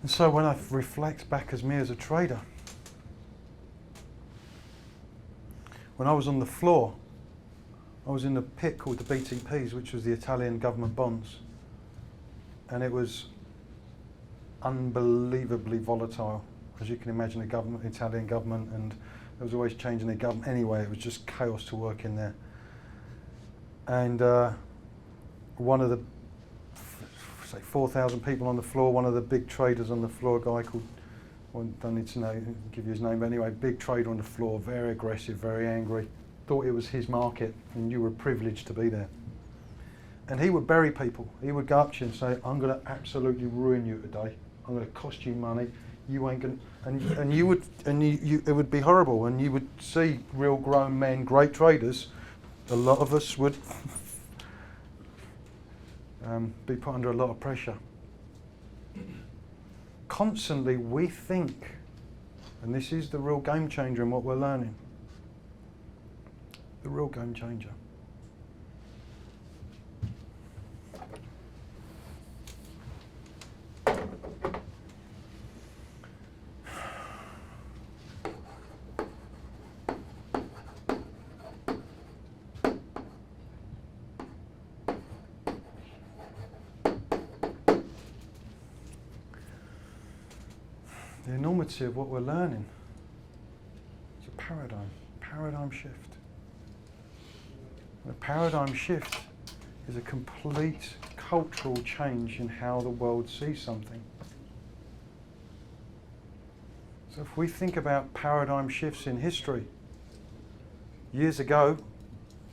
And so when I reflect back as me as a trader, when I was on the floor, I was in the pit called the BTPs, which was the Italian government bonds. And it was unbelievably volatile. As you can imagine, the Italian government, and there was always changing the government. Anyway, it was just chaos to work in there. And one of the, say 4,000 people on the floor, one of the big traders on the floor, a guy called, I don't need to give you his name, but anyway, big trader on the floor, very aggressive, very angry, thought it was his market and you were privileged to be there. And he would bury people. He would go up to you and say, I'm going to absolutely ruin you today. I'm going to cost you money. You ain't going to, and you would, and it would be horrible. And you would see real grown men, great traders. A lot of us would be put under a lot of pressure. Constantly we think, and this is the real game changer in what we're learning. The real game changer. The enormity of what we're learning. It's a paradigm shift. And a paradigm shift is a complete cultural change in how the world sees something. So if we think about paradigm shifts in history, years ago,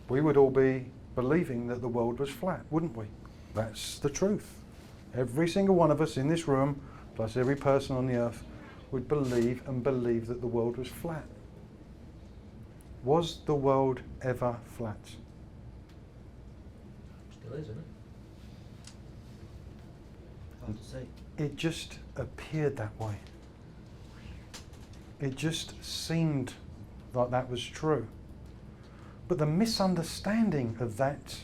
we would all be believing that the world was flat, wouldn't we? That's the truth. Every single one of us in this room, plus every person on the earth, would believe that the world was flat. Was the world ever flat? Still is, isn't it? Hard to say. It just appeared that way. It just seemed like that was true. But the misunderstanding of that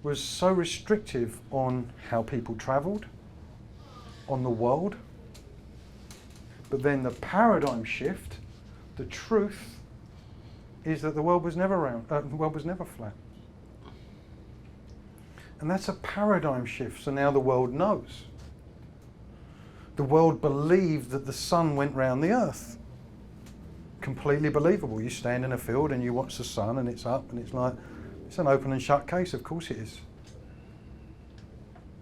was so restrictive on how people travelled, on the world. But then the paradigm shift, the truth, is that the world was never round. The world was never flat. And that's a paradigm shift. So now the world knows. The world believed that the sun went round the earth. Completely believable. You stand in a field and you watch the sun and it's up and it's like, it's an open and shut case, of course it is.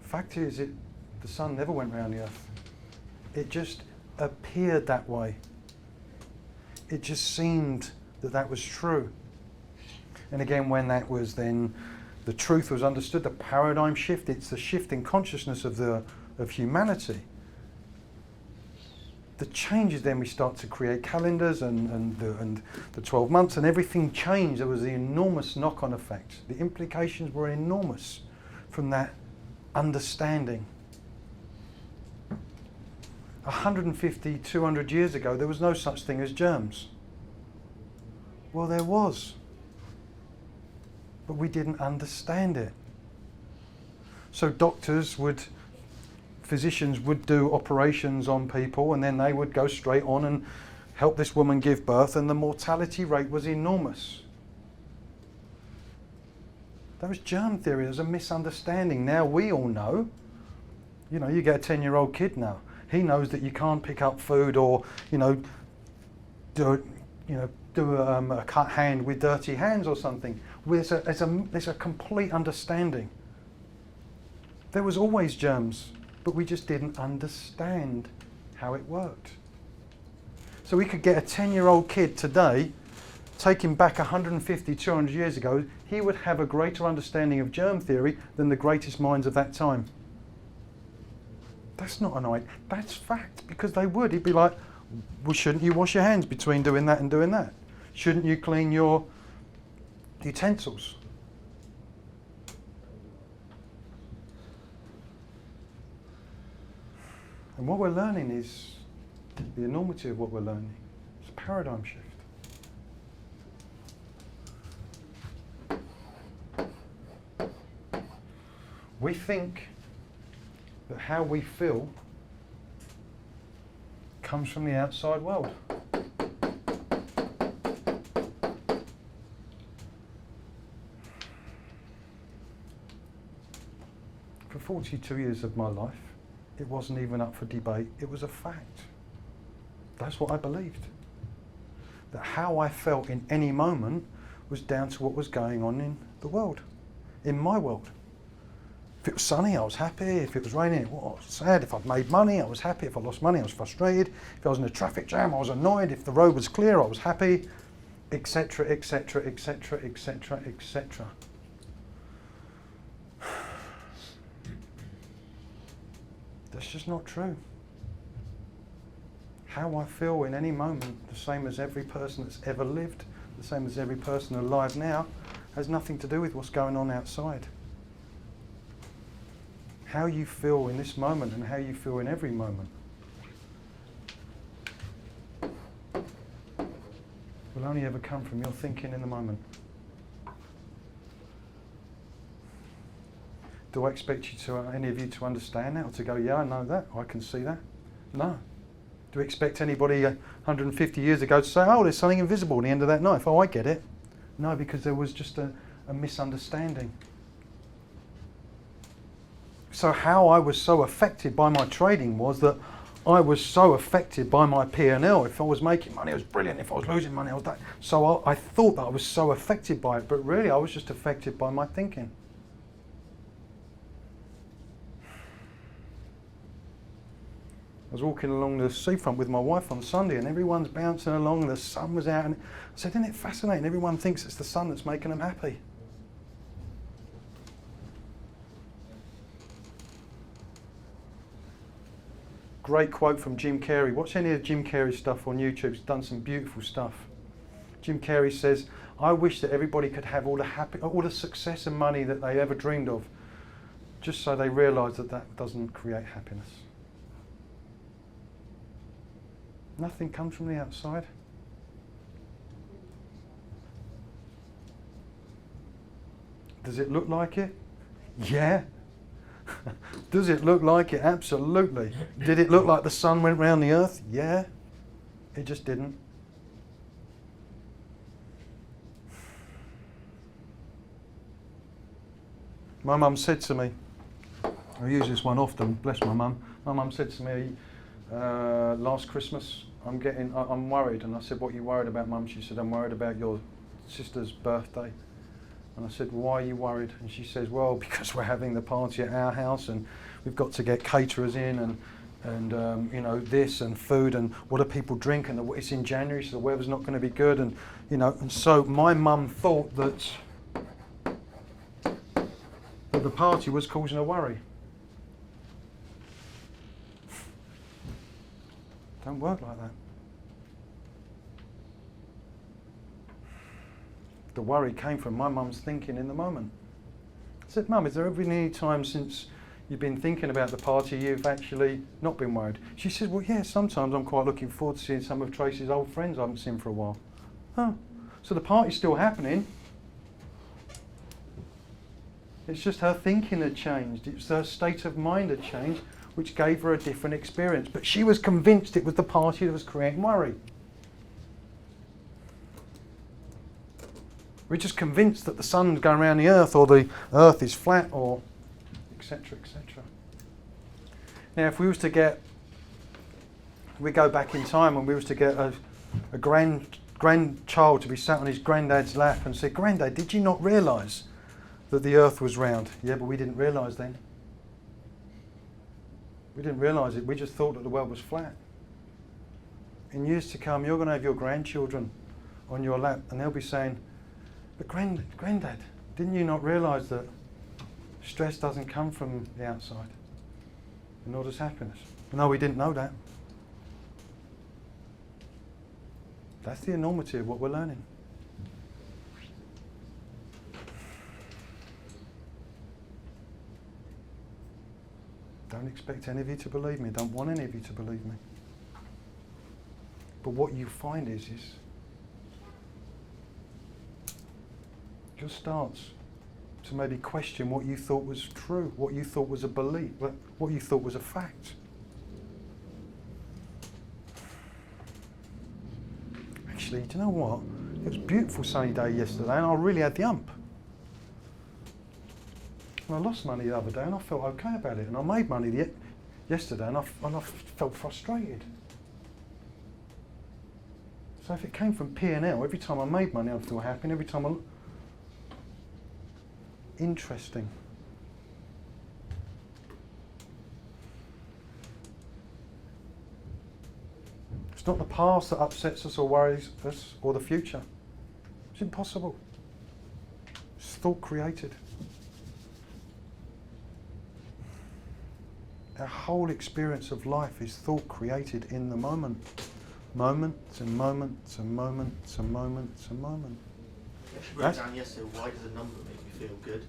Fact is, the sun never went round the earth. It just appeared that way. It just seemed that that was true. And again, when that was then, the truth was understood, the paradigm shift, it's the shift in consciousness of humanity. The changes, then we start to create calendars and the 12 months and everything changed. There was the enormous knock-on effect. The implications were enormous from that understanding. 150, 200 years ago, there was no such thing as germs. Well, there was. But we didn't understand it. So physicians would do operations on people and then they would go straight on and help this woman give birth, and the mortality rate was enormous. That was germ theory. There was a misunderstanding. Now we all know. You know, you get a 10-year-old kid now. He knows that you can't pick up food or, do a cut hand with dirty hands or something. There's a complete understanding. There was always germs, but we just didn't understand how it worked. So we could get a 10-year-old kid today, take him back 150, 200 years ago, he would have a greater understanding of germ theory than the greatest minds of that time. That's not an idea, that's fact, because they would. He'd be like, well, shouldn't you wash your hands between doing that and doing that? Shouldn't you clean your utensils? And what we're learning is the enormity of what we're learning. It's a paradigm shift. We think that how we feel comes from the outside world. For 42 years of my life, it wasn't even up for debate, it was a fact. That's what I believed. That how I felt in any moment was down to what was going on in the world, in my world. If it was sunny, I was happy. If it was raining, I was sad. If I'd made money, I was happy. If I lost money, I was frustrated. If I was in a traffic jam, I was annoyed. If the road was clear, I was happy, etc., etc., etc., etc., etc. That's just not true. How I feel in any moment, the same as every person that's ever lived, the same as every person alive now, has nothing to do with what's going on outside. How you feel in this moment and how you feel in every moment will only ever come from your thinking in the moment. Do I expect you to, any of you to understand that or to go, yeah, I know that, I can see that? No. Do we expect anybody 150 years ago to say, oh, there's something invisible at the end of that knife? Oh, I get it. No, because there was just a misunderstanding. So how I was so affected by my trading was that I was so affected by my P&L. If I was making money, it was brilliant. If I was losing money, I was that. So I thought that I was so affected by it, but really I was just affected by my thinking. I was walking along the seafront with my wife on Sunday and everyone's bouncing along and the sun was out. And I said, isn't it fascinating? Everyone thinks it's the sun that's making them happy. Great quote from Jim Carrey. Watch any of Jim Carrey's stuff on YouTube. He's done some beautiful stuff. Jim Carrey says, I wish that everybody could have all the success and money that they ever dreamed of, just so they realise that that doesn't create happiness. Nothing comes from the outside. Does it look like it? Yeah. Does it look like it? Absolutely. Did it look like the sun went round the earth? Yeah. It just didn't. My mum said to me, I use this one often, bless my mum. My mum said to me last Christmas, I'm worried. And I said, what are you worried about, Mum? She said, I'm worried about your sister's birthday. And I said, well, why are you worried? And she says, well, because we're having the party at our house and we've got to get caterers in and you know, this and food and what do people drink, and it's in January, so the weather's not going to be good, and you know, and so my mum thought that the party was causing a worry. Don't work like that. The worry came from my mum's thinking in the moment. I said, Mum, is there ever been any time since you've been thinking about the party you've actually not been worried? She said, well, yeah, sometimes I'm quite looking forward to seeing some of Tracy's old friends I haven't seen for a while. Oh, so the party's still happening. It's just her thinking had changed. It's her state of mind had changed, which gave her a different experience. But she was convinced it was the party that was creating worry. We're just convinced that the sun's going around the earth, or the earth is flat, or etc., etc. Now, if we was to get, we go back in time and we was to get a grandchild to be sat on his granddad's lap and say, Granddad, did you not realise that the earth was round? Yeah, but we didn't realise then. We didn't realise it. We just thought that the world was flat. In years to come, you're going to have your grandchildren on your lap and they'll be saying, but Granddad, didn't you not realise that stress doesn't come from the outside, and nor does happiness? No, we didn't know that. That's the enormity of what we're learning. Don't expect any of you to believe me. Don't want any of you to believe me. But what you find is just starts to maybe question what you thought was true, what you thought was a belief, what you thought was a fact. actually, do you know what? It was a beautiful sunny day yesterday and I really had the ump. And I lost money the other day and I felt okay about it. And I made money yesterday and I felt frustrated. So if it came from P&L, every time I made money I feel happy, and every time I... Interesting. It's not the past that upsets us or worries us, or the future. It's impossible. It's thought created. Our whole experience of life is thought created in the moment. Moments and moments and moments and moments and moments. I actually wrote down yesterday, why does a number make me feel good?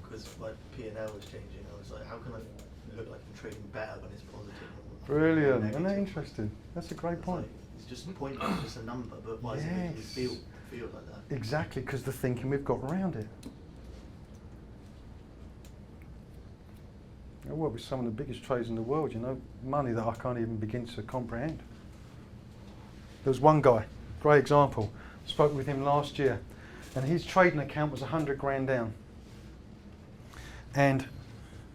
Because like P&L was changing. I was like, how can I look like I'm trading better when it's positive? Brilliant. Isn't that interesting? That's a great point. Like, it's just pointless, it's just a number, but why does it make you feel like that? Exactly, because the thinking we've got around it. I work with some of the biggest traders in the world, you know, money that I can't even begin to comprehend. There was one guy, great example, spoke with him last year, and his trading account was 100 grand down. And,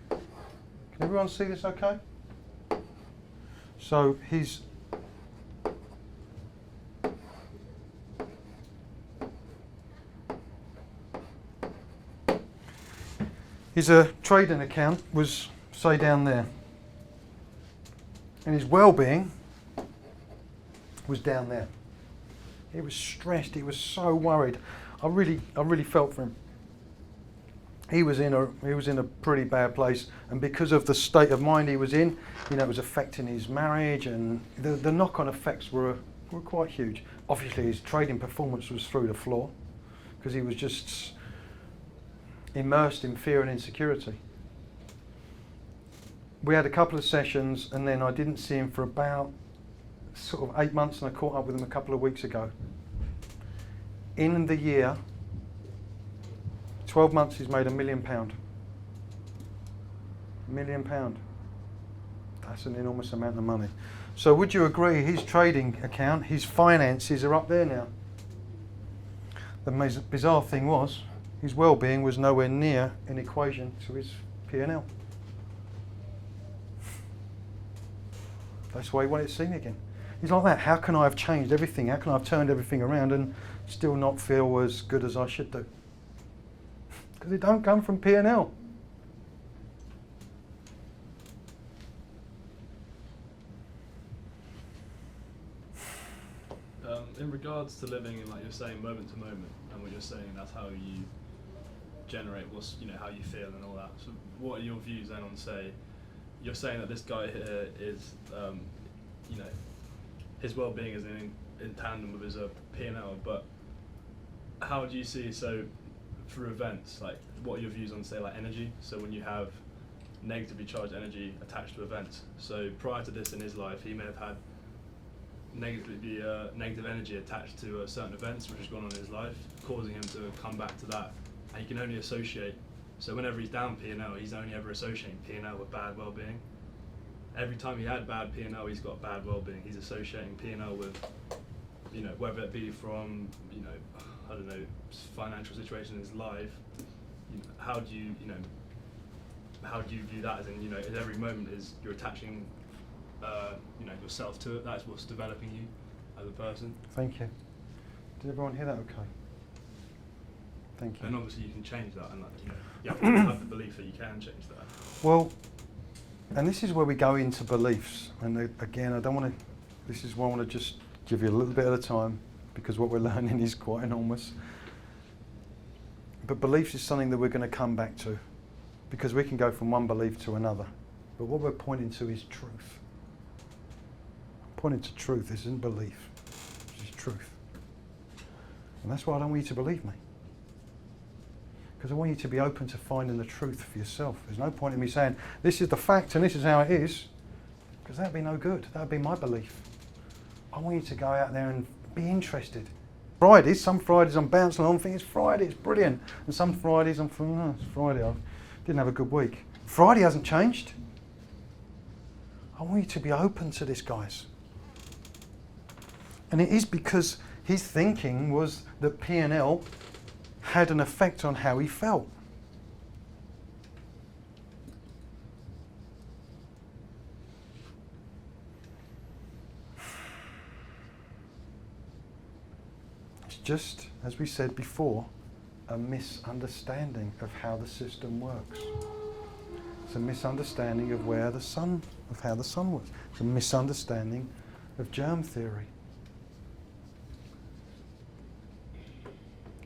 can everyone see this okay? So his trading account was, say, down there, and his well-being was down there. He was stressed. He was so worried. I really felt for him. He was in a pretty bad place, and because of the state of mind he was in, you know, it was affecting his marriage, and the knock-on effects were quite huge. Obviously, his trading performance was through the floor because he was just immersed in fear and insecurity. We had a couple of sessions, and then I didn't see him for about sort of 8 months, and I caught up with him a couple of weeks ago. In the year, 12 months, he's made £1 million. £1 million. That's an enormous amount of money. So would you agree his trading account, his finances are up there now? The bizarre thing was, his well-being was nowhere near an equation to his P&L. That's why he wanted to see me again. He's like that. How can I have changed everything? How can I have turned everything around and still not feel as good as I should do? Because it don't come from P&L. In regards to living in, like you're saying, moment to moment, and what you're saying, that's how you generate what's, you know, how you feel and all that. So what are your views then on, say, you're saying that this guy here is, you know, his well-being is in tandem with his P&L, but how do you see, so for events, like what are your views on, say, like energy? So when you have negatively charged energy attached to events, so prior to this in his life, he may have had negative energy attached to certain events which has gone on in his life, causing him to come back to that, and he can only associate. So whenever he's down P&L, he's only ever associating P&L with bad well-being. Every time he had bad P&L, he's got bad well-being. He's associating P&L with, you know, whether it be from, you know, I don't know, financial situation in his life. You know, how do you view that? As in, you know, at every moment is you're attaching, you know, yourself to it. That's what's developing you as a person. Thank you. Did everyone hear that? Okay. Thank you. And obviously you can change that, and like, you know, you have to have the belief that you can change that. Well, and this is where we go into beliefs. And again, I don't want to. This is why I want to just give you a little bit at a time, because what we're learning is quite enormous. But beliefs is something that we're going to come back to, because we can go from one belief to another. But what we're pointing to is truth. Pointing to truth. This isn't belief. This is truth. And that's why I don't want you to believe me. Because I want you to be open to finding the truth for yourself. There's no point in me saying, this is the fact and this is how it is, because that'd be no good. That'd be my belief. I want you to go out there and be interested. Fridays, some Fridays I'm bouncing along thinking it's Friday, it's brilliant. And some Fridays I'm thinking, oh, it's Friday, I didn't have a good week. Friday hasn't changed. I want you to be open to this, guys. And it is because His thinking was that P&L had an effect on how he felt. It's just, as we said before, a misunderstanding of how the system works. It's a misunderstanding of how the sun works. It's a misunderstanding of germ theory.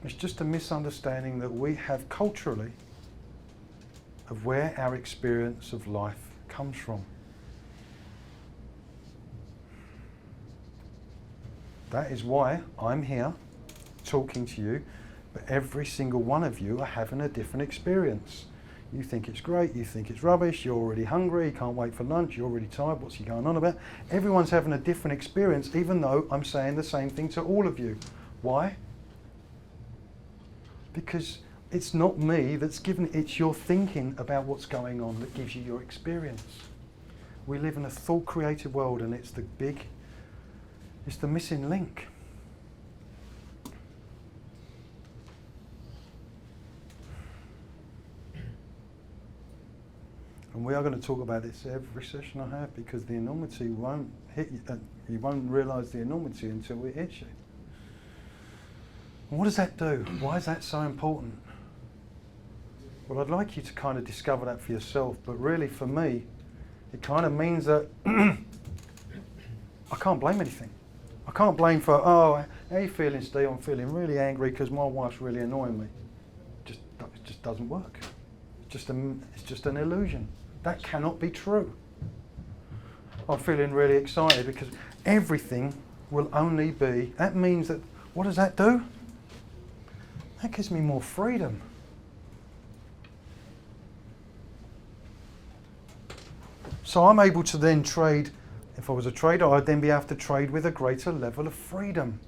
It's just a misunderstanding that we have culturally of where our experience of life comes from. That is why I'm here talking to you, but every single one of you are having a different experience. You think it's great, you think it's rubbish, you're already hungry, you can't wait for lunch, you're already tired, what's he going on about? Everyone's having a different experience, even though I'm saying the same thing to all of you. Why? Because it's not me that's giving it, it's your thinking about what's going on that gives you your experience. We live in a thought-created world, and it's the missing link. And we are going to talk about this every session I have, because the enormity won't hit you. You won't realise the enormity until it hits you. And what does that do? Why is that so important? Well, I'd like you to kind of discover that for yourself, but really for me, it kind of means that I can't blame anything. I can't blame for, oh, how are you feeling, Steve? I'm feeling really angry because my wife's really annoying me. It just doesn't work. It's just an illusion. That cannot be true. I'm feeling really excited because everything will only be, that means that, what does that do? That gives me more freedom. So I'm able to then trade. If I was a trader, I'd then be able to trade with a greater level of freedom,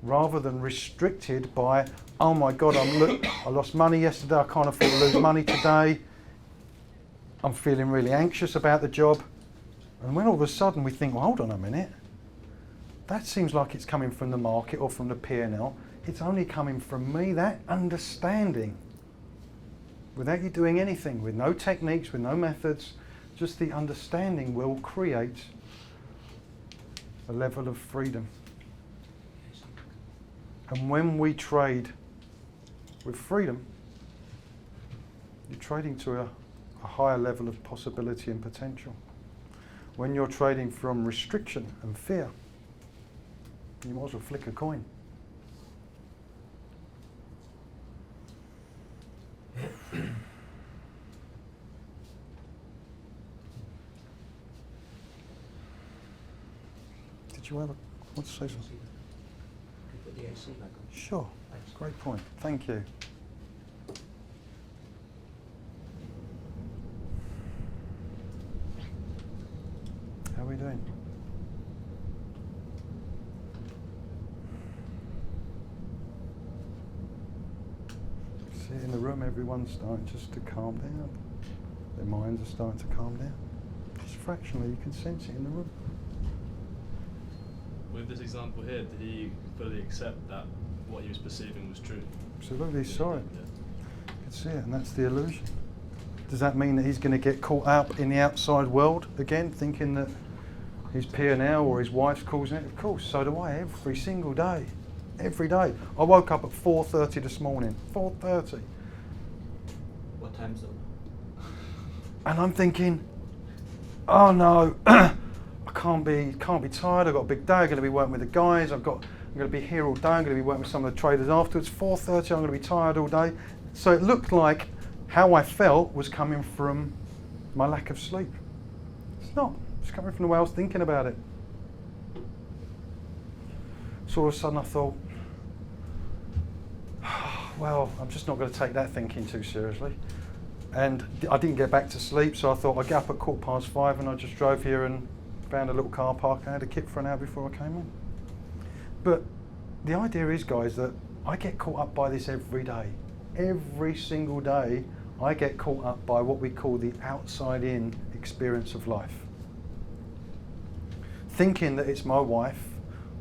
rather than restricted by, oh my God, I lost money yesterday, I can't afford to lose money today, I'm feeling really anxious about the job. And when all of a sudden we think, well, hold on a minute, that seems like it's coming from the market or from the P&L, it's only coming from me. That understanding, without you doing anything, with no techniques, with no methods, just the understanding will create a level of freedom. And when we trade with freedom, you're trading to a higher level of possibility and potential. When you're trading from restriction and fear, you might as well flick a coin. Did you ever want to say something? Put the AC back on. Sure. Thanks. Great point. Thank you. How are we doing? See in the room, everyone's starting just to calm down. Their minds are starting to calm down. Just fractionally, you can sense it in the room. With this example here, did he fully accept that what he was perceiving was true? Absolutely, saw it. Yeah. You can see it, and that's the illusion. Does that mean that he's going to get caught up in the outside world again, thinking that his P&L or his wife's causing it? Of course, so do I, every single day. Every day. I woke up at 4:30 this morning. 4:30. What time zone? And I'm thinking, oh no, I can't be tired. I've got a big day. I'm going to be working with the guys. I'm going to be here all day. I'm going to be working with some of the traders afterwards. 4:30. I'm going to be tired all day. So it looked like how I felt was coming from my lack of sleep. It's not. It's coming from the way I was thinking about it. So all of a sudden I thought, well, I'm just not going to take that thinking too seriously. And I didn't get back to sleep, so I thought I'd get up at 5:15, and I just drove here and found a little car park. I had a kip for an hour before I came on. But the idea is, guys, that I get caught up by this every day. Every single day, I get caught up by what we call the outside-in experience of life. Thinking that it's my wife,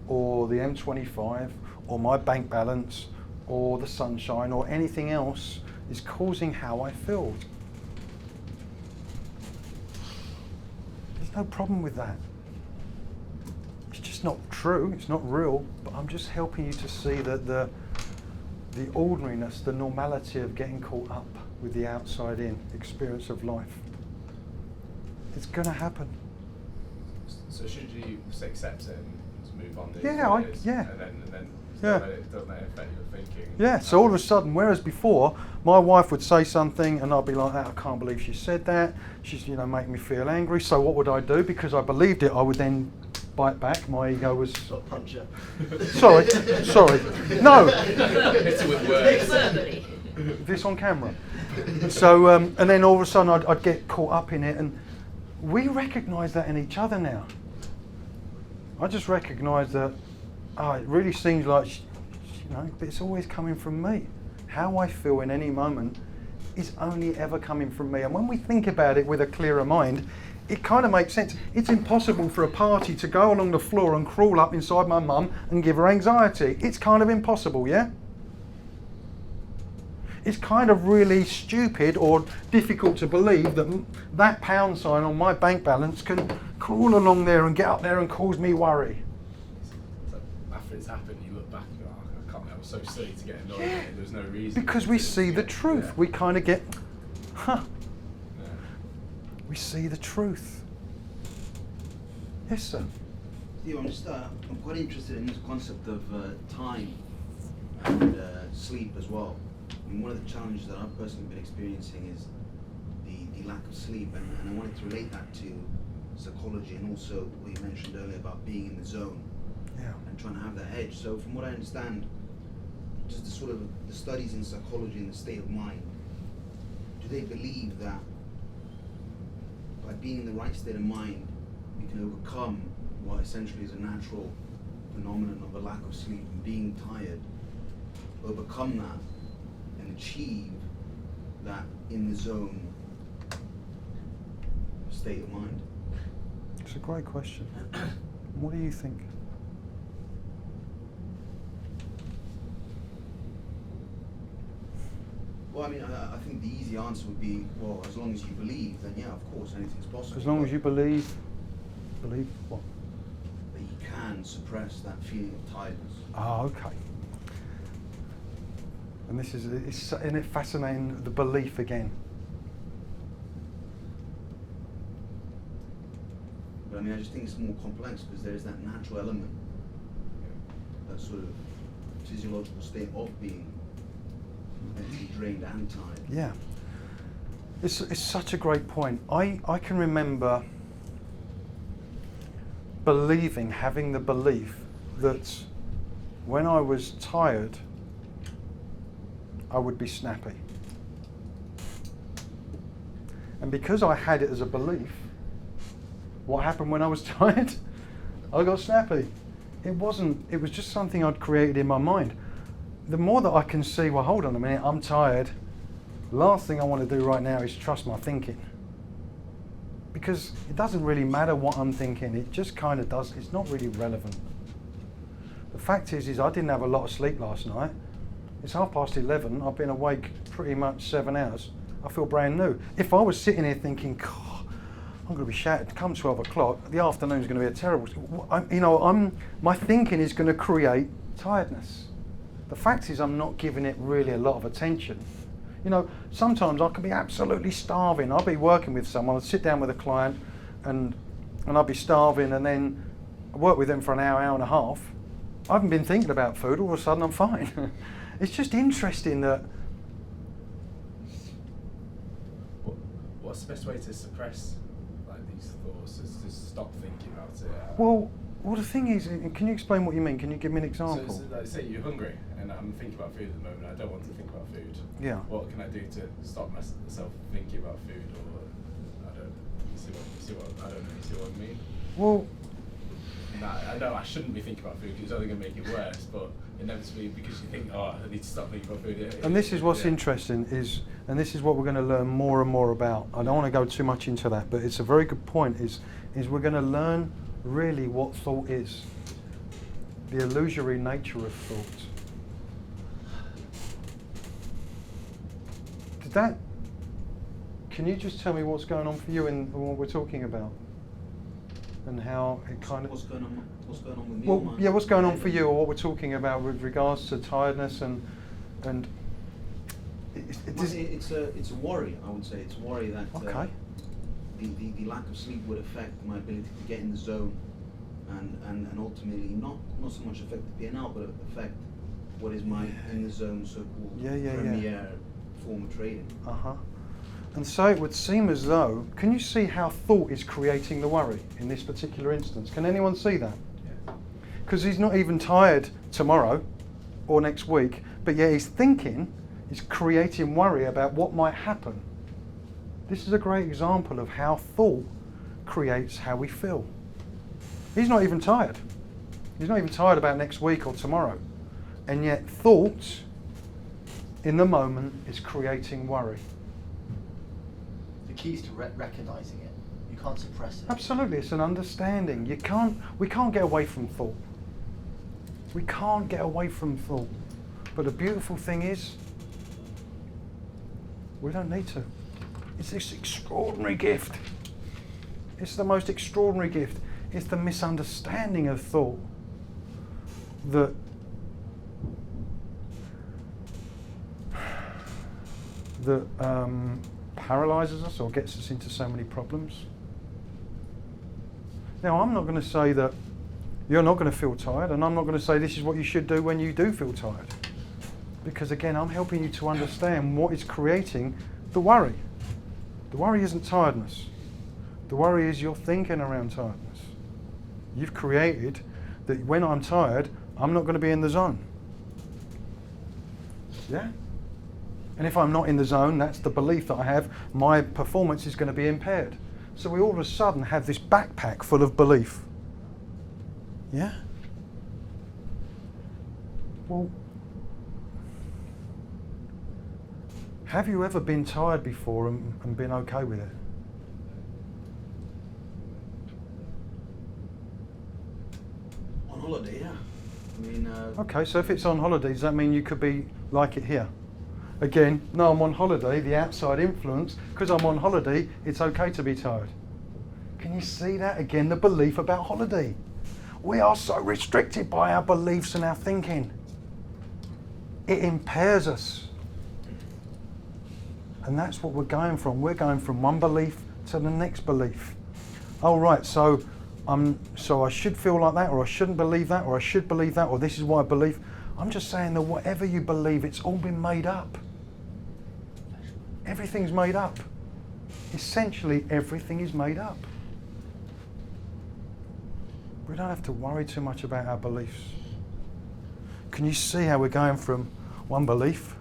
or the M25 or my bank balance or the sunshine or anything else is causing how I feel. There's no problem with that. It's just not true, it's not real, but I'm just helping you to see that the ordinariness, the normality of getting caught up with the outside in experience of life. It's going to happen. So should you just accept it and just move on? Yeah, And then Yeah. don't let it affect your thinking. Yeah, so all of a sudden, whereas before, my wife would say something and I'd be like, I can't believe she said that. She's, making me feel angry. So what would I do? Because I believed it, I would then bite back. My ego was... Not punch her. Sorry. No, Hit it with words. Verbally. this on camera. So, and then all of a sudden I'd get caught up in it, and we recognise that in each other now. I just recognise that, it really seems like, but it's always coming from me. How I feel in any moment is only ever coming from me. And when we think about it with a clearer mind, it kind of makes sense. It's impossible for a party to go along the floor and crawl up inside my mum and give her anxiety. It's kind of impossible, yeah? It's kind of really stupid or difficult to believe that that pound sign on my bank balance can crawl along there and get up there and cause me worry. So after it's happened, you look back and go, I can't believe I was so silly to get annoyed at it. There's no reason. Because we see the truth. Yeah. We kind of get, Yeah. we see the truth. Yes, sir. Steve, I'm quite interested in this concept of time and sleep as well. And one of the challenges that I've personally been experiencing is the lack of sleep, and I wanted to relate that to psychology and also what you mentioned earlier about being in the zone and trying to have that edge. So from what I understand, just the sort of the studies in psychology and the state of mind, do they believe that by being in the right state of mind, we can overcome what essentially is a natural phenomenon of a lack of sleep and being tired, overcome that and achieve that in the zone state of mind? It's a great question. What do you think? Well, I mean, I think the easy answer would be, well, as long as you believe, then yeah, of course, anything's possible. As long as you believe what? That you can suppress that feeling of tiredness. Okay. And isn't it fascinating, the belief again? But I mean, I just think it's more complex because there's that natural element, that sort of physiological state of being mentally drained and tired. Yeah. It's such a great point. I can remember having the belief that when I was tired, I would be snappy. And because I had it as a belief, what happened when I was tired? I got snappy. It was just something I'd created in my mind. The more that I can see, well, hold on a minute, I'm tired. Last thing I want to do right now is trust my thinking. Because it doesn't really matter what I'm thinking, it just kind of does, it's not really relevant. The fact is I didn't have a lot of sleep last night. It's 11:30, I've been awake pretty much 7 hours. I feel brand new. If I was sitting here thinking, God, I'm going to be shattered, come 12 o'clock, the afternoon's going to be a terrible, my thinking is going to create tiredness. The fact is I'm not giving it really a lot of attention. Sometimes I can be absolutely starving. I'll be working with someone, I'll sit down with a client and I'll be starving, and then I work with them for an hour and a half. I haven't been thinking about food, all of a sudden I'm fine. It's just interesting that... What's the best way to suppress these thoughts? Is to stop thinking about it? Well, the thing is, can you explain what you mean? Can you give me an example? So say you're hungry and I'm thinking about food at the moment. I don't want to think about food. Yeah. What can I do to stop myself thinking about food? Or you see what I mean? Well, I know I shouldn't be thinking about food because it's only going to make it worse, but inevitably because you think, I need to stop thinking about food. And this is what's interesting and this is what we're going to learn more and more about. I don't want to go too much into that, but it's a very good point, is we're going to learn really what thought is. the illusory nature of thought. Can you just tell me what's going on for you in what we're talking about? And how it kind of... What's going on with me? Well, yeah, what's going on for you, or what we're talking about with regards to tiredness and it's a worry. I would say it's a worry that okay. The lack of sleep would affect my ability to get in the zone, and ultimately not so much affect the P&L, but affect what is my in the zone so-called premier form of trading. And so it would seem as though, can you see how thought is creating the worry in this particular instance? Can anyone see that? Because he's not even tired tomorrow or next week, but yet he's thinking, he's creating worry about what might happen. This is a great example of how thought creates how we feel. He's not even tired. He's not even tired about next week or tomorrow. And yet thought in the moment is creating worry. The key is to recognizing it. You can't suppress it. Absolutely, it's an understanding. We can't get away from thought. We can't get away from thought. But the beautiful thing is, we don't need to. It's this extraordinary gift. It's the most extraordinary gift. It's the misunderstanding of thought that paralyzes us or gets us into so many problems. Now, I'm not going to say that you're not going to feel tired, and I'm not going to say this is what you should do when you do feel tired. Because again, I'm helping you to understand what is creating the worry. The worry isn't tiredness. The worry is your thinking around tiredness. You've created that when I'm tired, I'm not going to be in the zone. Yeah? And if I'm not in the zone, that's the belief that I have, my performance is going to be impaired. So we all of a sudden have this backpack full of belief. Yeah? Well, have you ever been tired before and been okay with it? On holiday, yeah. I mean... Okay, so if it's on holiday, does that mean you could be like it here? Again, no, I'm on holiday, the outside influence, because I'm on holiday, it's okay to be tired. Can you see that? Again, the belief about holiday. We are so restricted by our beliefs and our thinking. It impairs us. And that's what we're going from. We're going from one belief to the next belief. Oh, right, so I should feel like that, or I shouldn't believe that, or I should believe that, or this is what I believe. I'm just saying that whatever you believe, it's all been made up. Everything's made up. Essentially, everything is made up. We don't have to worry too much about our beliefs. Can you see how we're going from one belief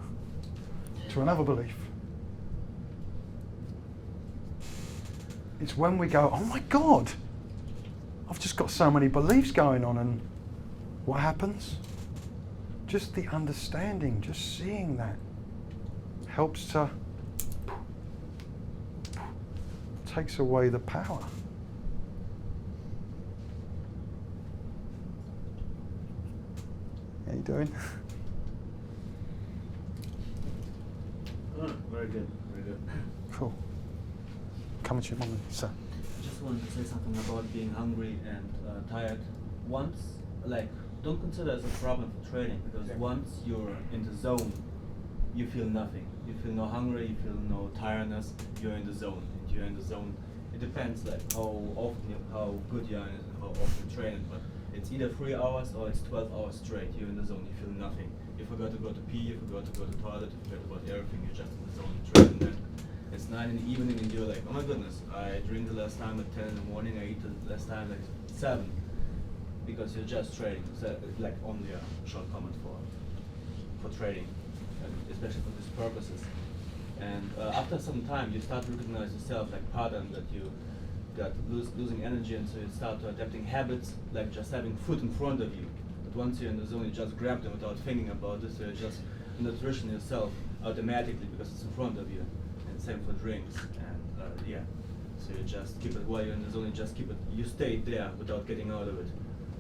to another belief? It's when we go, oh my God, I've just got so many beliefs going on, and what happens? Just the understanding, just seeing that helps to takes away the power. How you doing? Oh, very good, very good. Cool. Come to your moment, sir. I just wanted to say something about being hungry and tired. Once, don't consider it as a problem for trading, because once you're in the zone, you feel nothing. You feel no hunger, you feel no tiredness, you're in the zone. And you're in the zone. It depends how often, how good you are and how often you train, but it's either 3 hours or it's 12 hours straight. You're in the zone, you feel nothing. You forgot to go to pee, you forgot to go to toilet, you forgot about everything, you're just in the zone, you train, and then it's 9 in the evening and you're like, oh my goodness, I drink the last time at 10 in the morning, I eat the last time at 7. Because you're just trading. So only a short comment for trading, and especially for these purposes. And after some time, you start to recognize yourself pattern that you got losing energy, and so you start to adapting habits, like just having food in front of you. But once you're in the zone, you just grab them without thinking about it. So you just nutrition yourself automatically because it's in front of you. And same for drinks. And so you just keep it while you're in the zone. You just keep it. You stay there without getting out of it.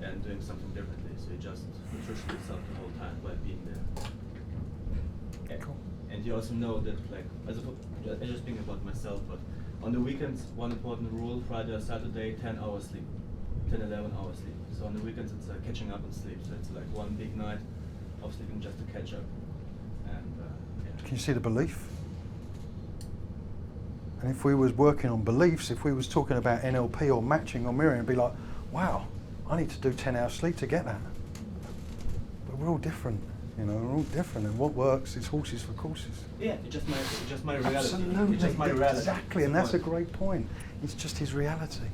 and doing something differently. So you just nutrition yourself the whole time by being there. Cool. And you also know that, like, I just think about myself, but on the weekends, one important rule: Friday or Saturday, 10 hours sleep, 10, 11 hours sleep. So on the weekends, it's catching up on sleep. So it's like one big night of sleeping just to catch up. And yeah. Can you see the belief? And if we was working on beliefs, if we was talking about NLP or matching or mirroring, it'd be like, wow, I need to do 10 hours sleep to get that. But we're all different, you know, we're all different, and what works is horses for courses. Yeah, it's just my reality. Absolutely, It's just my reality. exactly, and that's a great point. It's just his reality.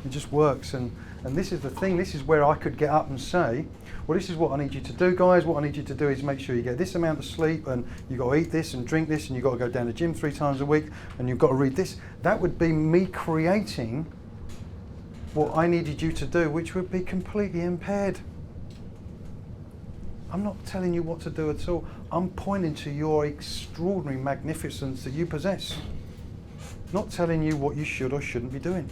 It just works, and this is the thing, this is where I could get up and say, well, this is what I need you to do, guys. What I need you to do is make sure you get this amount of sleep, and you've got to eat this and drink this, and you've got to go down to the gym 3 times a week, and you've got to read this. That would be me creating what I needed you to do, which would be completely impaired. I'm not telling you what to do at all. I'm pointing to your extraordinary magnificence that you possess. Not telling you what you should or shouldn't be doing.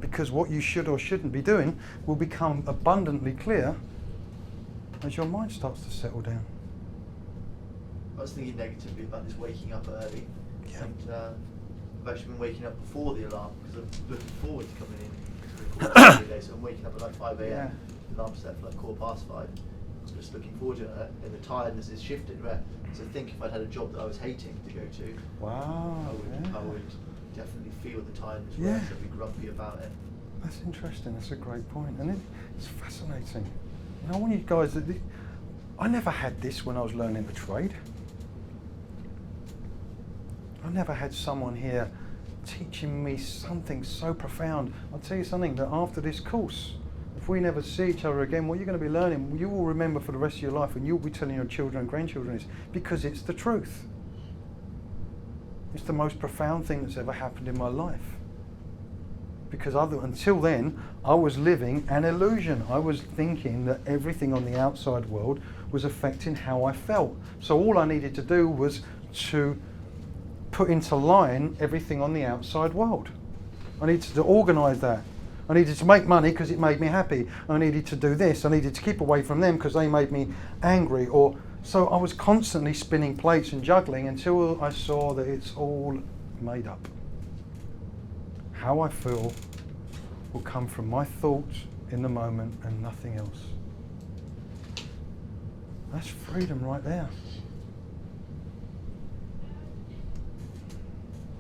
Because what you should or shouldn't be doing will become abundantly clear as your mind starts to settle down. I was thinking negatively about this waking up early, Yeah. and I've actually been waking up before the alarm because I'm looking forward to coming in to record every day. So I'm waking up at like 5 a.m. Yeah. The alarm's set for like 5:15. I'm just looking forward to it, and the tiredness is shifted. Right? So I think if I'd had a job that I was hating to go to, Wow. I would definitely feel the tiredness. Yeah. Worse, I'd be grumpy about it. That's interesting. That's a great point, and it's fascinating. You know, I want you guys. I never had this when I was learning the trade. I never had someone here teaching me something so profound. I'll tell you something, that after this course, if we never see each other again, what you're going to be learning, you will remember for the rest of your life, and you'll be telling your children and grandchildren is because it's the truth. It's the most profound thing that's ever happened in my life. Because until then, I was living an illusion. I was thinking that everything on the outside world was affecting how I felt. So all I needed to do was to put into line everything on the outside world. I needed to organise that. I needed to make money because it made me happy. I needed to do this. I needed to keep away from them because they made me angry. So I was constantly spinning plates and juggling until I saw that it's all made up. How I feel will come from my thoughts in the moment and nothing else. That's freedom right there.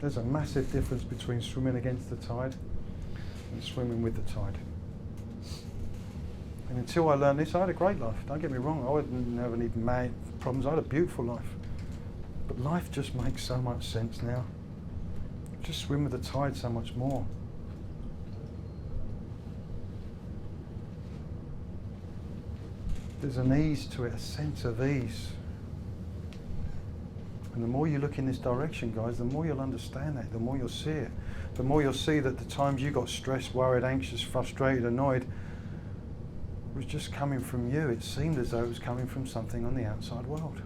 There's a massive difference between swimming against the tide and swimming with the tide. And until I learned this, I had a great life. Don't get me wrong, I didn't have any problems. I had a beautiful life. But life just makes so much sense now. Just swim with the tide so much more. There's an ease to it, a sense of ease. And the more you look in this direction, guys, the more you'll understand that, the more you'll see it. The more you'll see that the times you got stressed, worried, anxious, frustrated, annoyed, was just coming from you. It seemed as though it was coming from something on the outside world.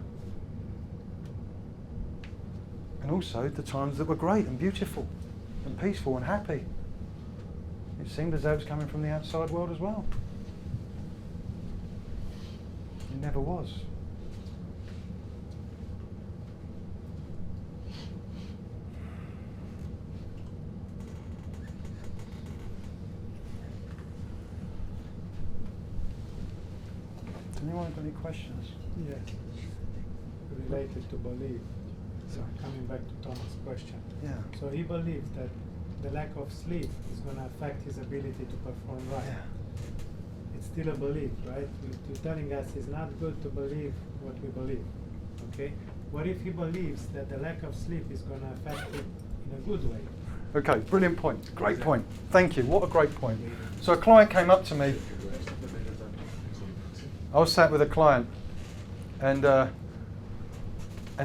And also the times that were great and beautiful and peaceful and happy. It seemed as though it was coming from the outside world as well. It never was. Does anyone have any questions? Yeah. Related to belief. So coming back to Thomas' question. Yeah. So he believes that the lack of sleep is going to affect his ability to perform right. Yeah. It's still a belief, right? You're telling us it's not good to believe what we believe. Okay? What if he believes that the lack of sleep is going to affect him in a good way? Okay, brilliant point. Great point. Thank you. What a great point. So a client came up to me. I was sat with a client, and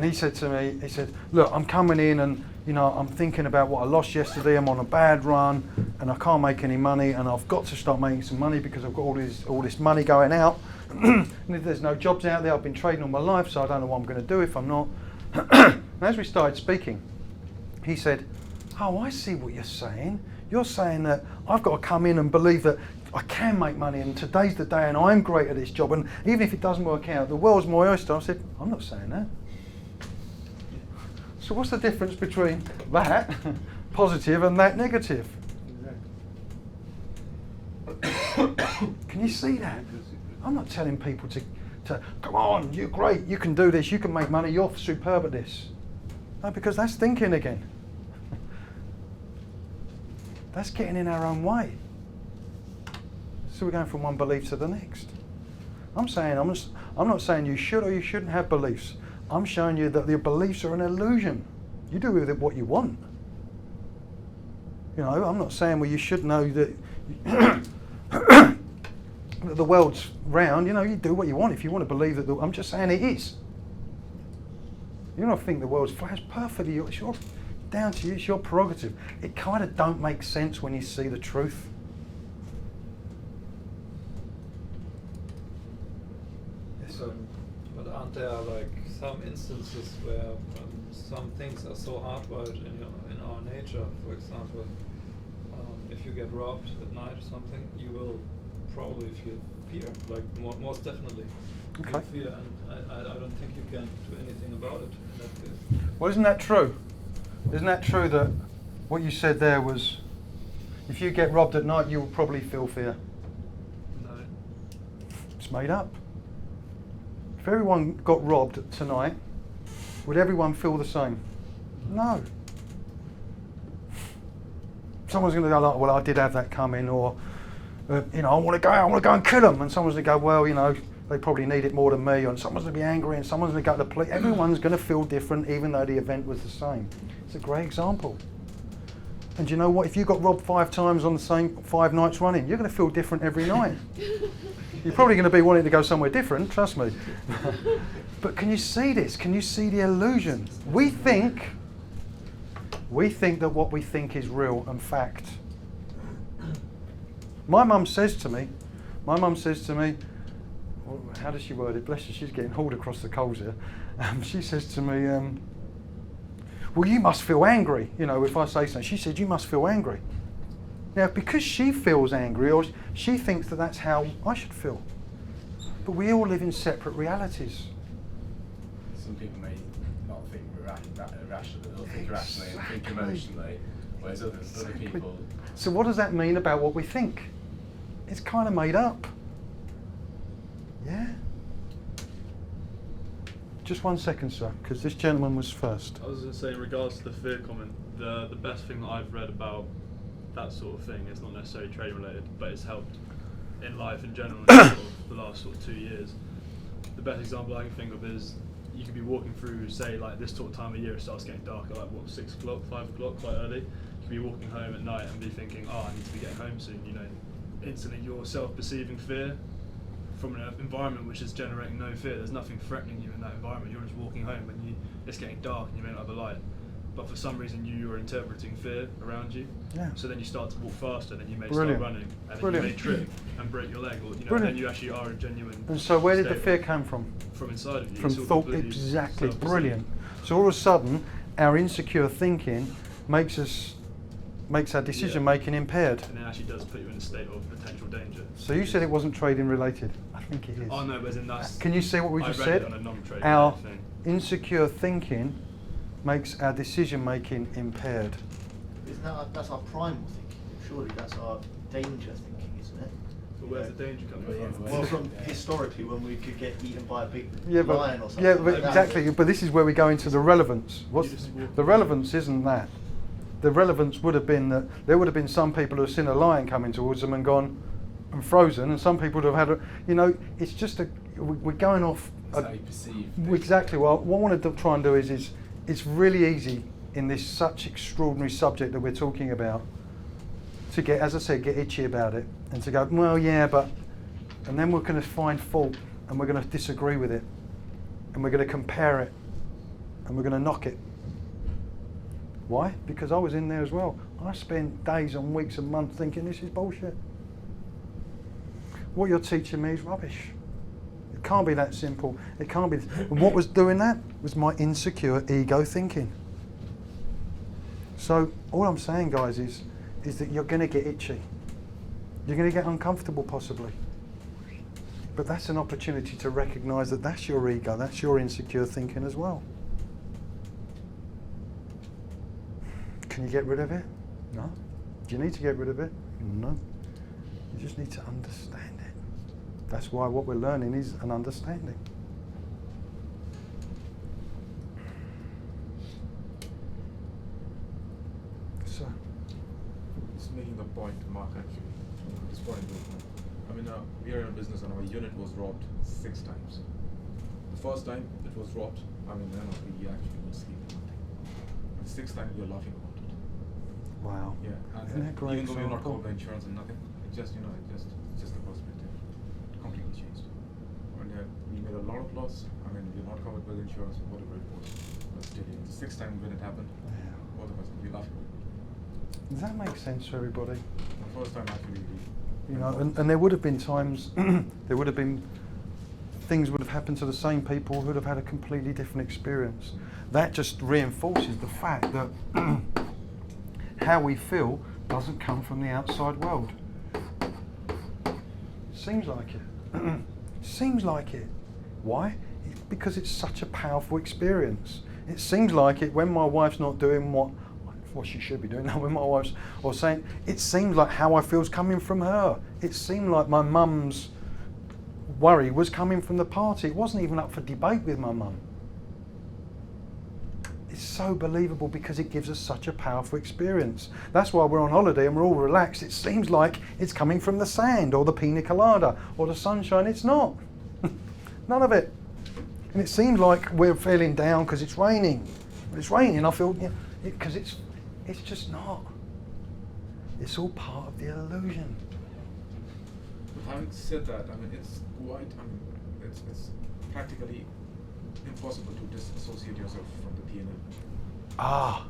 he said to me, he said, look, I'm coming in and, you know, I'm thinking about what I lost yesterday. I'm on a bad run and I can't make any money, and I've got to start making some money because I've got all this money going out. And if there's no jobs out there, I've been trading all my life, so I don't know what I'm going to do if I'm not. And as we started speaking, he said, oh, I see what you're saying. You're saying that I've got to come in and believe that I can make money and today's the day and I'm great at this job, and even if it doesn't work out, the world's my oyster. I said, I'm not saying that. So what's the difference between that positive and that negative? Can you see that? I'm not telling people to come on, you're great, you can do this, you can make money, you're superb at this. No, because that's thinking again. That's getting in our own way. So we're going from one belief to the next. I'm not saying you should or you shouldn't have beliefs. I'm showing you that your beliefs are an illusion. You do with it what you want. You know, I'm not saying, well, you should know that that the world's round. You know, you do what you want if you want to believe that. I'm just saying it is. You don't think the world's flat. It's perfectly. It's your, down to you. It's your prerogative. It kind of don't make sense when you see the truth. Yes, sir. But aren't there like some instances where some things are so hardwired in our nature? For example, if you get robbed at night or something, you will probably feel fear, like most definitely. Okay. Feel fear, and I don't think you can do anything about it in that case. Well, isn't that true? Isn't that true that what you said there was, if you get robbed at night, you will probably feel fear? No. It's made up. If everyone got robbed tonight, would everyone feel the same? No. Someone's going to go like, well, I did have that coming, or you know, I want to go and kill them, and someone's going to go, well, you know, they probably need it more than me, and someone's going to be angry, and someone's going to go to the police. Everyone's going to feel different, even though the event was the same. It's a great example. And you know what? If you got robbed 5 times on the same 5 nights running, you're going to feel different every night. You're probably going to be wanting to go somewhere different, trust me. But can you see this? Can you see the illusion? We think that what we think is real and fact. My mum says to me, well, how does she word it? Bless her, she's getting hauled across the coals here. She says to me, well, you must feel angry, you know, if I say something. She said, you must feel angry. Now, because she feels angry, or she thinks that that's how I should feel. But we all live in separate realities. Some people may not think rationally, they'll think rationally and think emotionally, whereas other people... So what does that mean about what we think? It's kind of made up. Yeah? Just 1 second, sir, because this gentleman was first. I was going to say, in regards to the fear comment, the best thing that I've read about that sort of thing, it's not necessarily trade related, but it's helped in life in general in sort of the last sort of 2 years. The best example I can think of is you could be walking through, say, like this sort of time of year, it starts getting dark at like what, 6 o'clock, 5 o'clock, quite early. You could be walking home at night and be thinking, oh, I need to be getting home soon. You know, instantly you're self-perceiving fear from an environment which is generating no fear. There's nothing threatening you in that environment. You're just walking home and it's getting dark and you may not have a light. But for some reason you are interpreting fear around you. Yeah. So then you start to walk faster, then you may Brilliant. start running, and then Brilliant. you may trip and break your leg, or you know, Brilliant. then you actually are a genuine. And so where did the state fear come from? From inside of you. From It's all thought, completely exactly, self-perceived. brilliant. So all of a sudden, our insecure thinking makes our decision making impaired. And it actually does put you in a state of potential danger. So you said it wasn't trading related. I think it is. Oh no, but as in that's... Can you see what we I just read said? it on a non-trading Our thing. insecure thinking makes our decision making impaired. Isn't that's our primal thinking? Surely that's our danger thinking, isn't it? But where's the danger coming from? Well, from historically when we could get eaten by a big Yeah, lion or but something. yeah, but like that. exactly. But this is where we go into the relevance. What's You just walk the relevance? Isn't that? The relevance would have been that there would have been some people who have seen a lion coming towards them and gone and frozen, and some people would have had you know, it's just we're going off. That's how you perceive things. Exactly. Well, what I want to try and do is it's really easy in this such extraordinary subject that we're talking about to get, as I said, get itchy about it and to go, well, yeah, but, and then we're going to find fault and we're going to disagree with it and we're going to compare it and we're going to knock it. Why? Because I was in there as well. I spent days and weeks and months thinking this is bullshit. What you're teaching me is rubbish. It can't be that simple. It can't be. And what was doing that was my insecure ego thinking. So all I'm saying, guys, is that you're going to get itchy. You're going to get uncomfortable, possibly. But that's an opportunity to recognise that that's your ego, that's your insecure thinking as well. Can you get rid of it? No. Do you need to get rid of it? No. You just need to understand it. That's why what we're learning is an understanding. So. Just making the point, Mark, actually. This point, I mean, we are in a business and our unit was robbed 6 times. The first time it was robbed, I mean, we actually would sleep or nothing. And 6th time we are laughing about it. Wow. Yeah, and Isn't that great even though we're not example? covered by insurance and nothing, it just, just the perspective completely changed. And we made a lot of loss. I mean, we're not covered by the insurance, whatever it was. But still, the 6th time when it happened, both of us, we laughed about it. Does that make sense to everybody? The first time actually we And there would have been times, there would have been, things would have happened to the same people who would have had a completely different experience. That just reinforces the fact that how we feel doesn't come from the outside world. Seems like it. Seems like it. Why? Because it's such a powerful experience. It seems like it when my wife's not doing what she should be doing now, when my wife's, or saying, it seems like how I feel's coming from her. It seemed like my mum's worry was coming from the party. It wasn't even up for debate with my mum. It's so believable because it gives us such a powerful experience. That's why we're on holiday and we're all relaxed. It seems like it's coming from the sand or the pina colada or the sunshine. It's not. None of it. And it seems like we're feeling down because it's raining. It's raining, I feel, because it's just not. It's all part of the illusion. But having said that, I mean, it's quite, it's practically impossible to disassociate yourself from the P&L. Ah,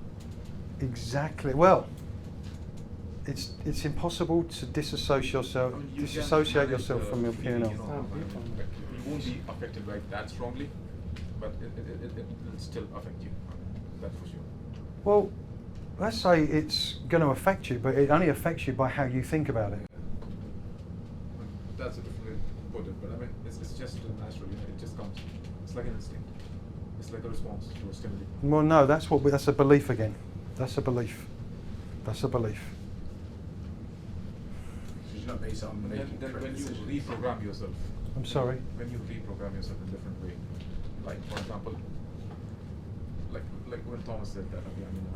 exactly. Well, it's impossible to disassociate yourself, yourself from your P&L. You won't be affected by it that strongly, but it'll still affect you. That's for sure. Well, let's say it's going to affect you, but it only affects you by how you think about it. That's a different way to put it, but I mean, it's just natural. It just comes. It's like an instinct. It's like a response to a stimuli. Well, no, that's a belief again. That's a belief. That's a belief. It's not based on Then when you reprogram yourself. I'm sorry? When you reprogram yourself in a different way, like for example, like when Thomas said that, okay, I mean,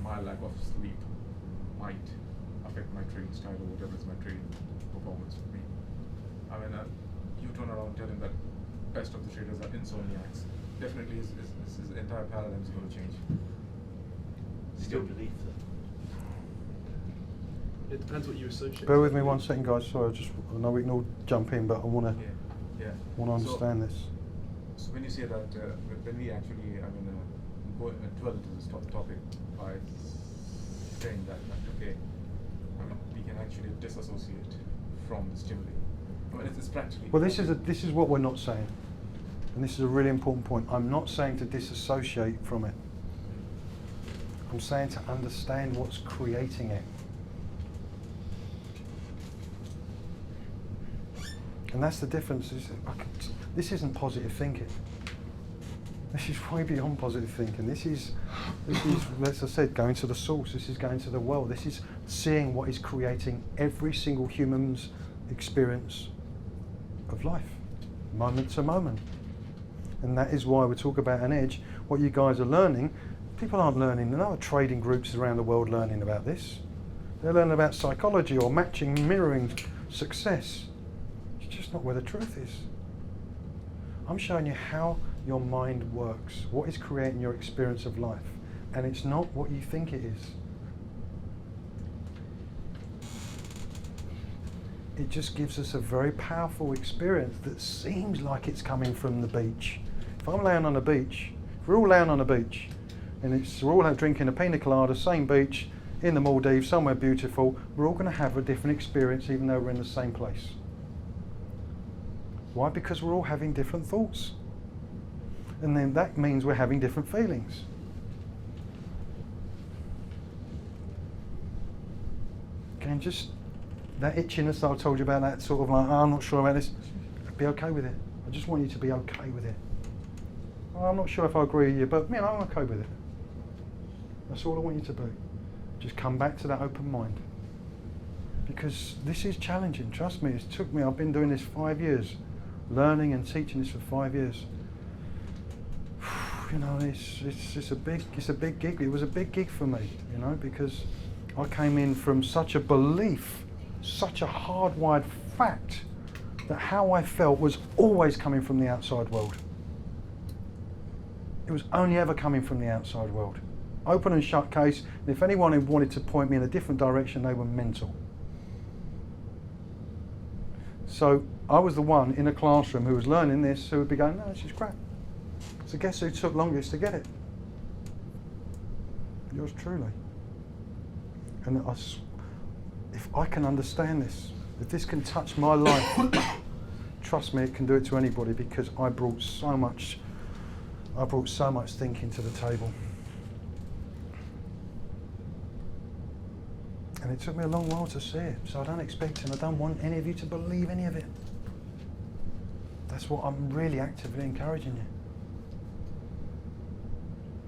my lack of sleep might affect my training style or whatever is my training performance for me. I mean, you turn around telling that best of the traders are insomniacs. Definitely, his entire paradigm is going to change. Still belief though. It depends what you associate. Bear with me 1 second, guys. Sorry, I know we can all jump in, but I want to understand this. So when you say that, when we actually, I mean, dwell into this topic by saying that, okay, I mean, we can actually disassociate from the stimuli. I mean, it's practically. Well, this is what we're not saying, and this is a really important point. I'm not saying to disassociate from it. I'm saying to understand what's creating it. And that's the difference. This isn't positive thinking. This is way beyond positive thinking. This is, as I said, going to the source. This is going to the well. This is seeing what is creating every single human's experience of life, moment to moment. And that is why we talk about an edge. What you guys are learning, people aren't learning. There are no trading groups around the world learning about this. They're learning about psychology or matching, mirroring success. It's just not where the truth is. I'm showing you how your mind works, what is creating your experience of life, and it's not what you think it is. It just gives us a very powerful experience that seems like it's coming from the beach. If I'm laying on the beach, if we're all laying on the beach, and we're all drinking a pina colada, same beach, in the Maldives, somewhere beautiful, we're all going to have a different experience even though we're in the same place. Why? Because we're all having different thoughts. And then that means we're having different feelings. again, just that itchiness that I told you about, that sort of like, oh, I'm not sure about this, be okay with it. I just want you to be okay with it. Oh, I'm not sure if I agree with you, but you know, I'm okay with it. That's all I want you to be. Just come back to that open mind. Because this is challenging, trust me. It took me, I've been doing this 5 years, learning and teaching this for 5 years. You know, it's a big gig. It was a big gig for me, you know, because I came in from such a belief, such a hardwired fact that how I felt was always coming from the outside world. It was only ever coming from the outside world. Open and shut case, and if anyone who wanted to point me in a different direction, they were mental. So I was the one in a classroom who was learning this, who would be going, no, this is crap. So guess who took longest to get it? Yours truly. And if I can understand this, if this can touch my life, trust me, it can do it to anybody, because I brought so much thinking to the table. And it took me a long while to see it, so I don't expect and I don't want any of you to believe any of it. That's what I'm really actively encouraging you.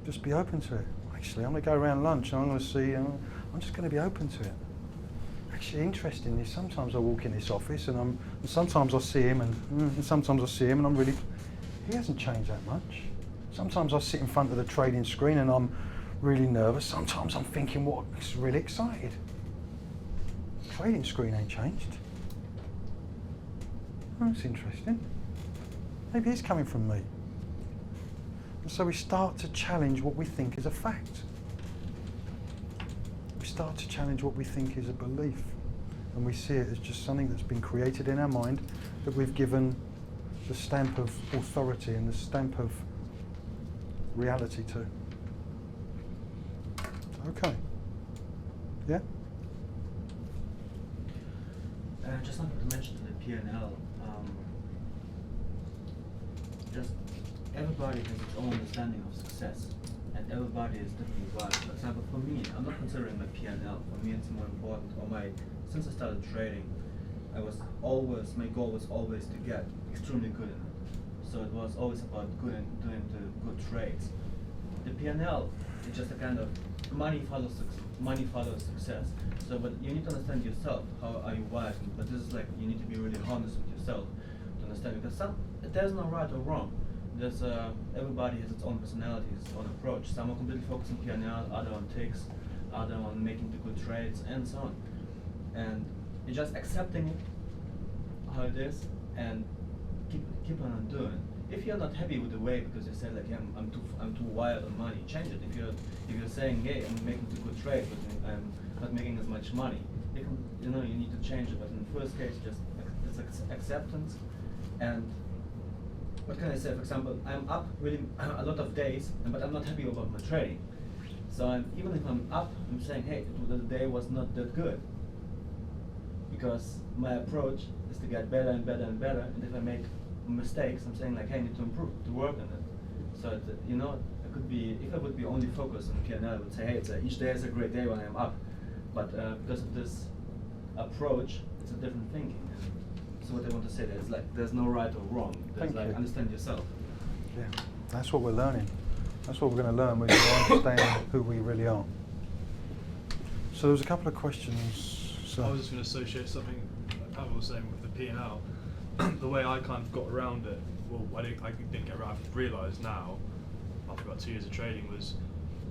Just be open to it. Actually, I'm going to go around lunch and I'm going to see, I'm just going to be open to it. Actually, interestingly, sometimes I walk in this office and sometimes I see him and sometimes I see him and I'm really, he hasn't changed that much. Sometimes I sit in front of the trading screen and I'm really nervous. Sometimes I'm thinking, what, really excited. Trading screen ain't changed. Oh, that's interesting. Maybe it's coming from me. And so we start to challenge what we think is a fact. We start to challenge what we think is a belief. And we see it as just something that's been created in our mind that we've given the stamp of authority and the stamp of reality to. Okay. Yeah? Just something to mention to the P&L. Just everybody has its own understanding of success, and everybody is differently wired. For example, for me, I'm not considering my P&L. For me, it's more important. Since I started trading, my goal was always to get extremely good in it. So it was always about doing the good trades. The P&L is just a kind of money follows success. So, but you need to understand yourself. How are you wired? But this is like, you need to be really honest with yourself to understand, because there's no right or wrong. There's everybody has its own personality, its own approach. Some are completely focused on P&L, other on ticks, other on making the good trades, and so on. And you're just accepting it how it is and keep on doing. If you're not happy with the way, because you say like, yeah, I'm too wired on money, change it. If you're saying, hey, I'm making the good trade, but I'm not making as much money, you need to change it. But in the first case, it's acceptance. And what can I say? For example, I'm up really a lot of days, but I'm not happy about my trading. So even if I'm up, I'm saying, hey, the day was not that good, because my approach is to get better and better and better. And if I make mistakes, I'm saying like, hey, I need to improve, to work on it. So it could be, if I would be only focused on P&L, I would say, hey, each day is a great day when I'm up. But because of this approach, it's a different thinking. So what I want to say there is like, there's no right or wrong. There's like, understand yourself. Yeah, that's what we're learning. That's what we're going to learn. We're going to understand who we really are. So there's a couple of questions. So I was just going to associate something Pavel was saying with the P&L. The way I kind of got around it, well, I didn't get around, I've realised now, after about 2 years of trading, was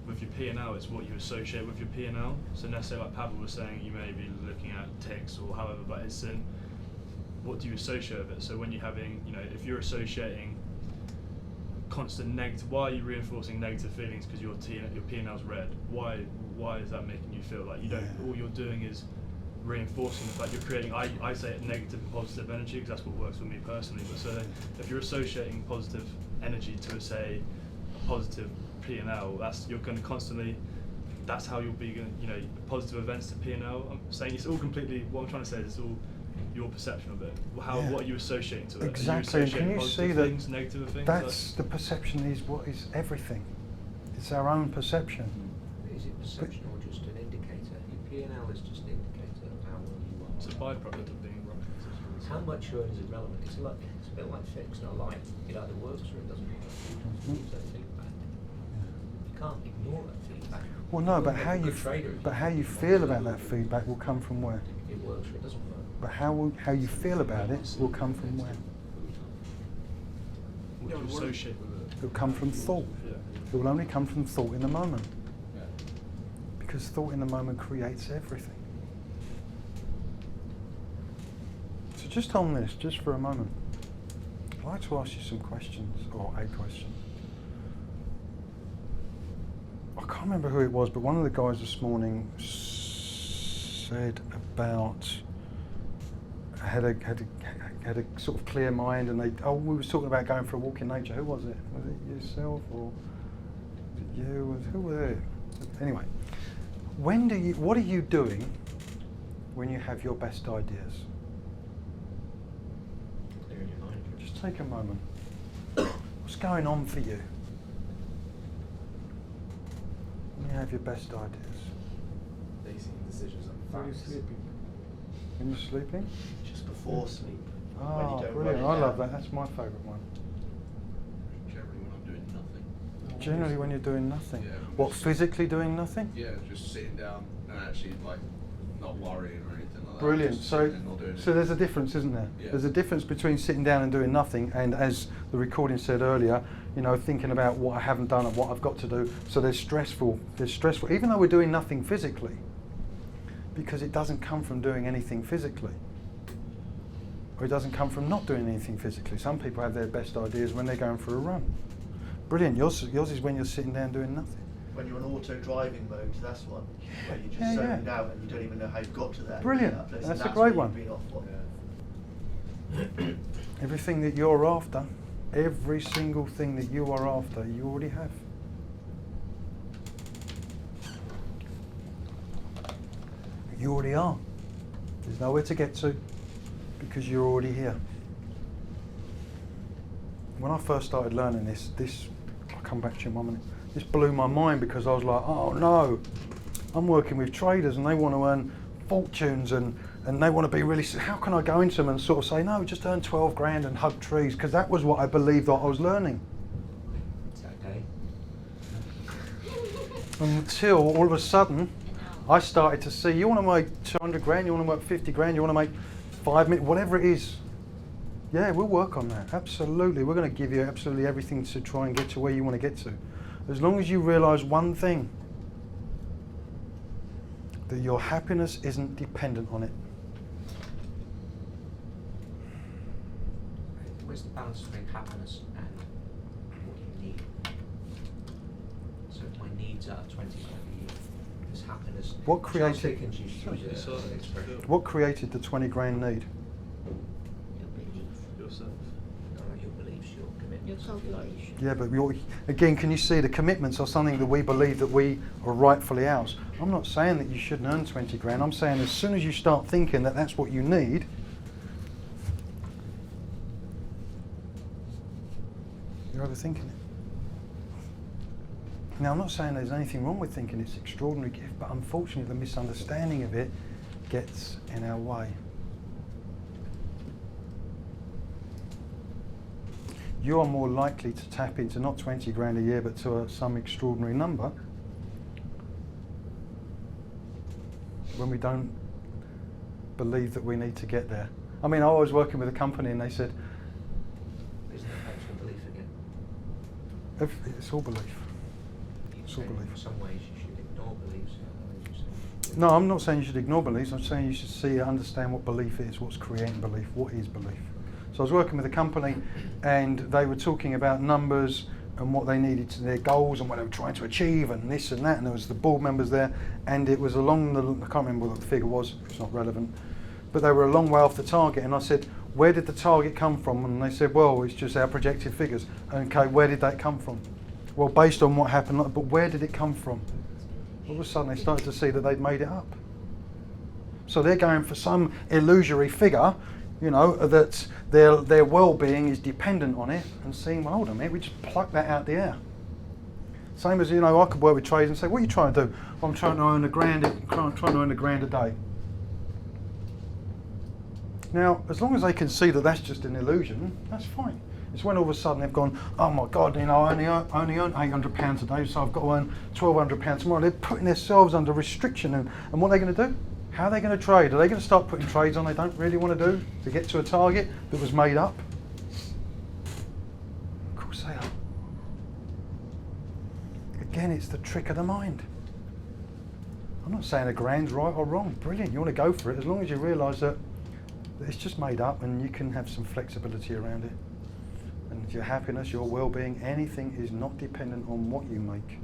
with your P&L, it's what you associate with your P&L. So let's say, like Pavel was saying, you may be looking at ticks or however, but it's in what do you associate with it. So when you're having, if you're associating constant negative, why are you reinforcing negative feelings? Because your P&L's red. Why is that making you feel like you don't? All you're doing is reinforcing the fact you're creating. I say it negative and positive energy because that's what works for me personally. But so if you're associating positive energy to say a positive P&L, you're going to constantly. That's how you'll be going. Positive events to P&L. I'm saying it's all completely. What I'm trying to say is it's all your perception of it. What are you associating to it? Exactly. And can you see that things, negative things? That's the perception is what is everything. It's our own perception. Is it perception or just an indicator? Your P&L is just an indicator. how well you are. It's a byproduct of being right. How much you earn is irrelevant. It's a bit like fixing a light. It either works or it doesn't work. Use that feedback. You can't ignore that feedback. Well, no, but Even how a you good trader is but not how you gonna feel know about that feedback will come from where. It works or it doesn't work. But how you feel about it will come from where. What you associate with it. It will come from thought. Yeah. It will only come from thought in the moment. Yeah. Because thought in the moment creates everything. So just on this, just for a moment, I'd like to ask you some questions, or a question. I can't remember who it was, but one of the guys this morning said about had a sort of clear mind, and we was talking about going for a walk in nature. Who was it? Was it yourself or was it you? Who was it? Anyway, what are you doing when you have your best ideas? Clearing your mind. Just take a moment. What's going on for you when you have your best ideas? Basing decisions on Are you facts. sleeping? When you're sleeping? Just before sleep. When you Oh, don't brilliant. write I it love down. that. That's my favourite one. Generally when I'm doing nothing. Generally when you're doing nothing. Yeah, What, just- physically doing nothing? Yeah, just sitting down and actually like not worrying or anything like that. Brilliant. Just So, sitting and not doing so there's a difference, isn't there? Yeah. There's a difference between sitting down and doing nothing, and as the recording said earlier, you know, thinking about what I haven't done and what I've got to do. So there's stressful, even though we're doing nothing physically, because it doesn't come from doing anything physically. Or it doesn't come from not doing anything physically. Some people have their best ideas when they're going for a run. Brilliant. Yours is when you're sitting down doing nothing. When you're in auto driving mode, that's one. Where you're just Yeah, yeah. zoned out and you don't even know how you got to that. Brilliant. that place, That's and a great where one. you've been off on. Everything that you're after, every single thing that you are after, you already have. You already are. There's nowhere to get to because you're already here. When I first started learning this, I'll come back to you in 1 minute. This blew my mind because I was like, oh no, I'm working with traders and they want to earn fortunes and they want to be really, how can I go into them and sort of say, no, just earn 12 grand and hug trees, because that was what I believed that I was learning. It's okay. Until all of a sudden, I started to see, you want to make 200 grand, you want to make 50 grand, you want to make 5 million, whatever it is. Yeah, we'll work on that, absolutely. We're going to give you absolutely everything to try and get to where you want to get to. As long as you realise one thing, that your happiness isn't dependent on it. Where's the balance between happiness and what you need? So if my needs are 20 grand a year, is happiness. What Charles created- Dickens used to use Sorry. an expression. What created the 20 grand need? Your belief. Yourself. No, your beliefs, your commitments. Your if you like. calculation. Yeah, but again, can you see the commitments are something that we believe that we are rightfully ours? I'm not saying that you shouldn't earn 20 grand. I'm saying as soon as you start thinking that that's what you need, you're overthinking it. Now, I'm not saying there's anything wrong with thinking it's an extraordinary gift, but unfortunately the misunderstanding of it gets in our way. You are more likely to tap into not 20 grand a year, but to some extraordinary number when we don't believe that we need to get there. I mean, I was working with a company and they said, Isn't that back to belief again? it's all belief. You It's all say belief. In some ways you should ignore beliefs, in other ways you say. No, I'm not saying you should ignore beliefs. I'm saying you should see, understand what belief is, what's creating belief, what is belief. So I was working with a company and they were talking about numbers and what they needed to their goals and what they were trying to achieve and this and that, and there was the board members there and it was along the, I can't remember what the figure was, it's not relevant, but they were a long way off the target, and I said, where did the target come from? And they said, well, it's just our projected figures. Okay, where did that come from? Well, based on what happened, but where did it come from? All of a sudden they started to see that they'd made it up. So they're going for some illusory figure, you know, that their well-being is dependent on it, and seeing, well, hold on a minute, we just pluck that out the air. Same as, you know, I could work with traders and say, what are you trying to do? Well, I'm trying to earn $1,000, trying to earn $1,000 a day. Now, as long as they can see that that's just an illusion, that's fine. It's when all of a sudden they've gone, oh my God, you know, I only earn £800 a day, so I've got to earn £1,200 tomorrow. They're putting themselves under restriction, and what are they going to do? How are they going to trade? Are they going to start putting trades on they don't really want to do to get to a target that was made up? Of course they are. Again, it's the trick of the mind. I'm not saying a grand's right or wrong. Brilliant, you want to go for it as long as you realise that it's just made up and you can have some flexibility around it. And your happiness, your well-being, anything is not dependent on what you make.